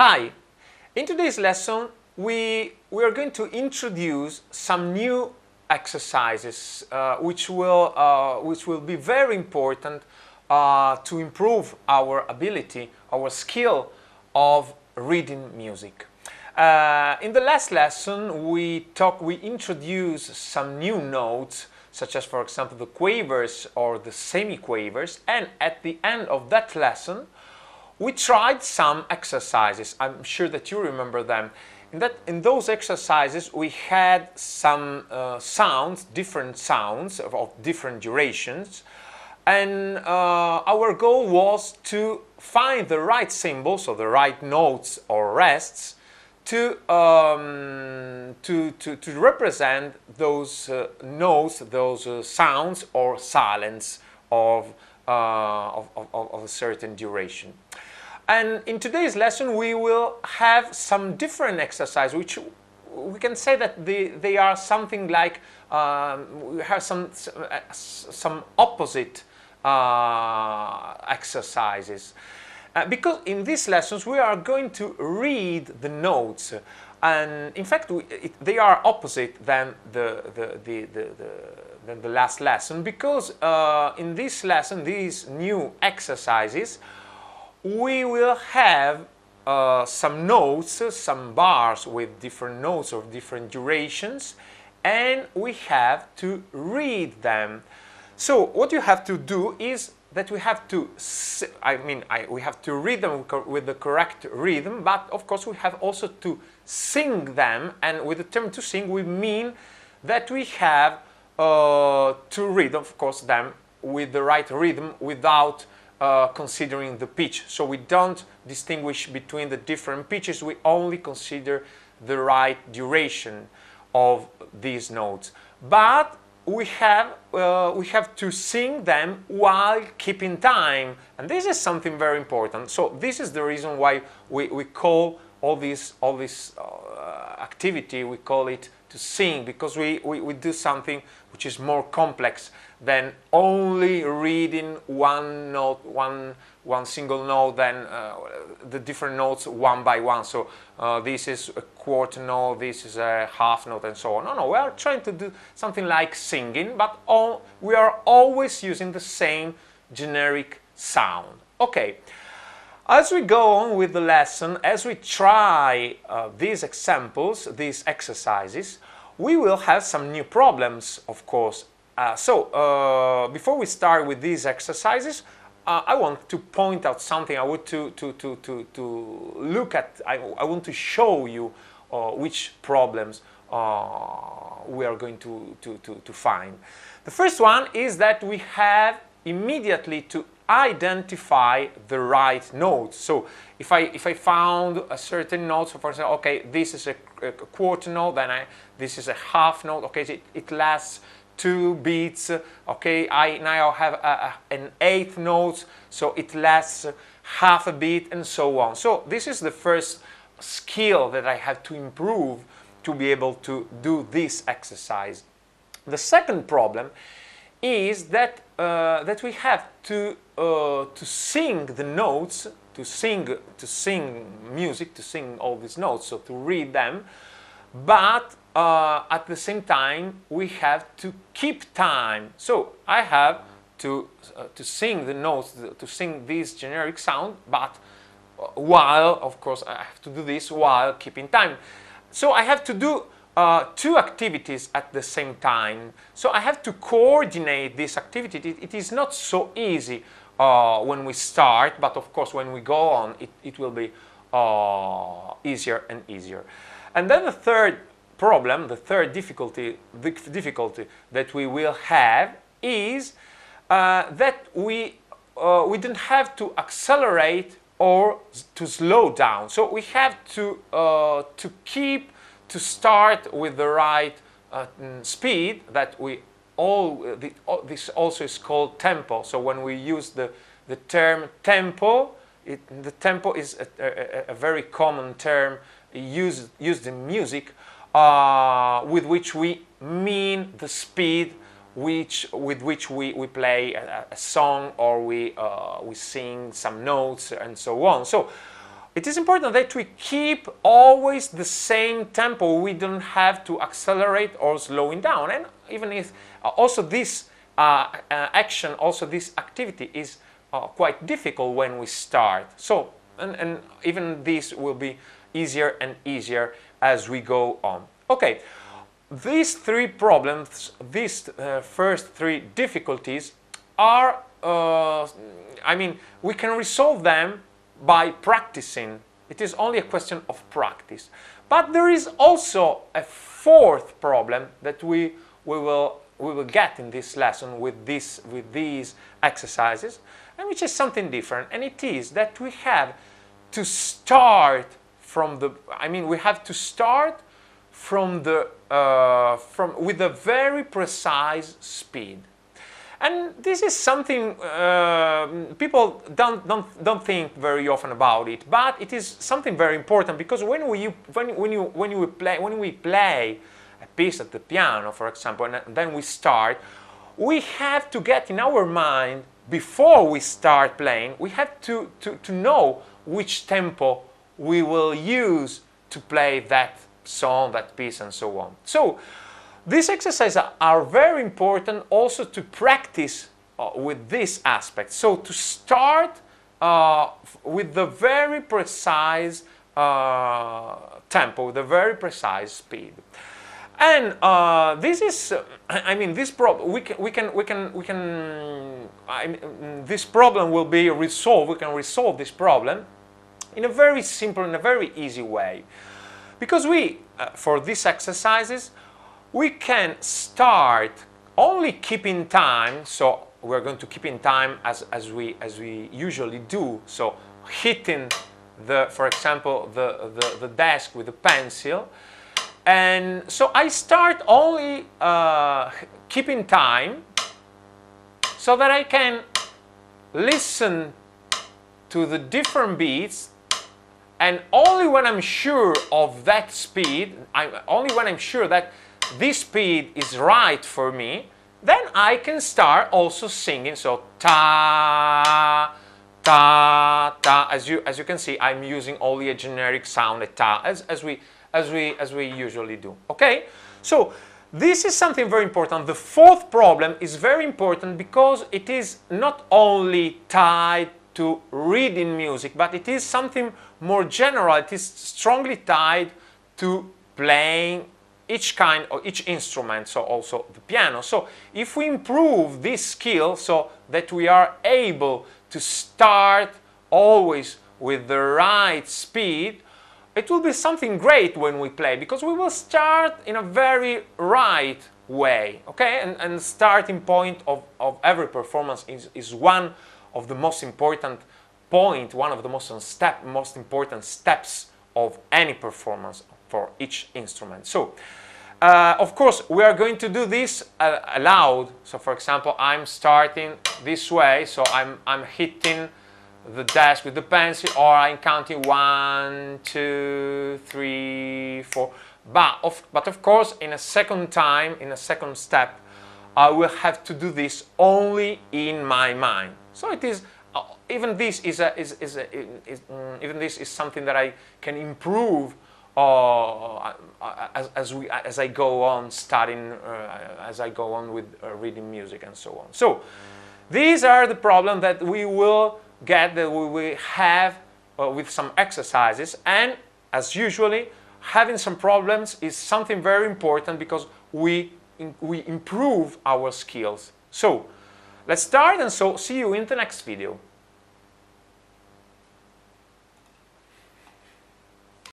Hi! In today's lesson we are going to introduce some new exercises which will be very important to improve our ability, our skill of reading music. In the last lesson we introduced some new notes, such as, for example, the quavers or the semiquavers, and at the end of that lesson we tried some exercises. I'm sure that you remember them. In those exercises we had some different sounds of different durations, and our goal was to find the right symbols or the right notes or rests to represent those notes, those sounds or silence of a certain duration. And in today's lesson we will have some different exercises, which we can say that they are something like we have some opposite exercises. Because in these lessons we are going to read the notes, and in fact they are opposite than the last lesson, because in this lesson, these new exercises, we will have some notes, some bars with different notes of different durations, and we have to read them. So what you have to do is that we have to we have to read them with the correct rhythm, but of course we have also to sing them, and with the term to sing we mean that we have to read, of course, them with the right rhythm without considering the pitch. So we don't distinguish between the different pitches, we only consider the right duration of these notes. But we have to sing them while keeping time, and this is something very important. So this is the reason why we call all this activity, we call it to sing, because we do something which is more complex than only reading one note, one single note, then the different notes one by one. So this is a quarter note, this is a half note, and so on. No, we are trying to do something like singing, but we are always using the same generic sound. Okay. As we go on with the lesson, as we try these examples, these exercises, we will have some new problems, of course. Before we start with these exercises, I want to point out something. I want to look at. I want to show you which problems we are going to find. The first one is that we have immediately to identify the right notes. So if I found a certain note, so for example, okay, this is a quarter note, then this is a half note, okay, it lasts 2 beats, okay, now have an eighth note, so it lasts half a beat, and so on. So this is the first skill that I have to improve to be able to do this exercise. The second problem is that we have to sing the notes, to sing music, to sing all these notes, so to read them, but at the same time we have to keep time. So I have to sing the notes, to sing this generic sound, but while, of course, I have to do this while keeping time. So I have to do 2 activities at the same time. So I have to coordinate this activity. It is not so easy when we start, but of course when we go on it will be easier and easier. And then the third problem, the third difficulty that we will have is that we don't have to accelerate or to slow down. So we have to start with the right speed that this also is called tempo. So when we use the term tempo, the tempo is a very common term used in music, with which we mean the speed with which we play a song, or we sing some notes and so on. So it is important that we keep always the same tempo. We don't have to accelerate or slowing down. And even if also this action, also this activity is quite difficult when we start. So, and even this will be easier and easier as we go on. Okay, these three problems, these first three difficulties are, I mean, we can resolve them by practicing. It is only a question of practice. But there is also a fourth problem that we will get in this lesson with these exercises, and which is something different. And it is that we have to start from the. I mean, we have to start from the with a very precise speed. And this is something people don't think very often about it, but it is something very important, because when we play a piece at the piano, for example, and then we start, we have to get in our mind, before we start playing, we have to know which tempo we will use to play that song, that piece, and so on. So these exercises are very important also to practice with this aspect. So to start with the very precise tempo, with a very precise speed. And this is, I mean, this problem this problem will be resolved. We can resolve this problem in a very simple, in a very easy way, because we, for these exercises, we can start only keeping time. So we're going to keep in time as we usually do. So hitting for example, the desk with a pencil. And so I start only keeping time so that I can listen to the different beats, and only when I'm sure of that speed, only when I'm sure that this speed is right for me, then I can start also singing. So ta, ta, ta. As you can see, I'm using only a generic sound, a ta, as we usually do. Okay, so this is something very important. The fourth problem is very important because it is not only tied to reading music, but it is something more general. It is strongly tied to playing each kind or each instrument, so also the piano. So if we improve this skill so that we are able to start always with the right speed, it will be something great when we play, because we will start in a very right way. Okay, and starting point of every performance is one of the most important point, one of the most important steps of any performance for each instrument. So of course we are going to do this aloud. So for example, I'm starting this way, so I'm hitting the desk with the pencil, or I'm counting 1, 2, 3, 4. But of course, in a second time, in a second step, I will have to do this only in my mind. So it is even this is something that I can improve as I go on studying, as I go on with reading music and so on. So these are the problems that we will get, that we will have with some exercises. And as usually, having some problems is something very important, because we improve our skills. So let's start, and so see you in the next video.